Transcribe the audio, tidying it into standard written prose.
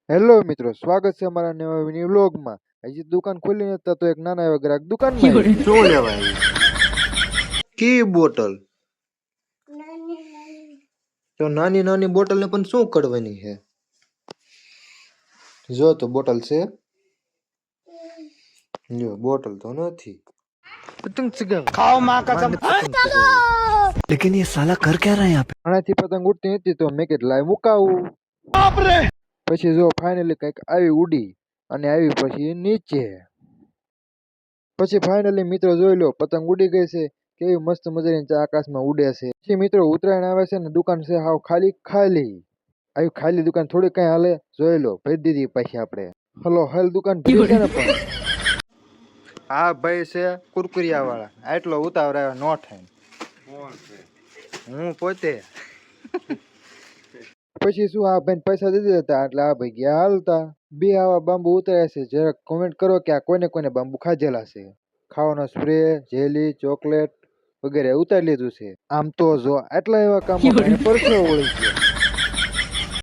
Hello મિત્રો, સ્વાગત છે અમારા નવા મિની વ્લોગમાં. હજી દુકાન ખોલી નથી તો એક નાના એવા ગ્રાહક દુકાનમાં આવી ગયા. શું લેવા આવી? કી બોટલ? તો નાની નાની બોટલ ને પણ શું કરવાની છે? જો તો બોટલ છે. જો બોટલ તો નથી. પતંગ ચગાવો. खाओ माँ कसम। લેકિન ये साला कर क्या रहा है यहाँ पे? આનાથી પતંગ ઉડતી હતી તો મેં કીધું લાય મુકાવું. પછી જો ફાઇનલી કંઈક આવી ઉડી અને આવી પછી નીચે. પછી ફાઇનલી મિત્રો જોઈ લો પતંગ ઉડી ગઈ છે. કેવી મસ્ત મજાની આકાશમાં ઉડે છે. પછી મિત્રો ઉત્તરાયણ આવે છે ને દુકાન છે હાવ ખાલી ખાલી. આવી ખાલી દુકાન થોડી કઈ હાલે. જોઈ લો ભરી દીધી પછી આપણે. હલો હાલ દુકાન ભરી છે ને પણ. હા ભાઈ છે કુરકુરિયા વાળા. આટલો ઉતાવળ આવ્યો નો થાય. હું પોતે. પછી શું આ ભાઈ પૈસા દીધા હતા એટલે આ ભાઈ ગયા હાલતા. બે આવા બાંબુ ઉતર્યા છે. જરાક કોમેન્ટ કરો કે આ કોઈને કોઈને બાંબુ ખાધેલા છે. ખાવાનો સ્પ્રે, જેલી, ચોકલેટ વગેરે ઉતારી લીધું છે. આમ તો જો આટલા એવા કામમાં પરસેવો વળી ગયો.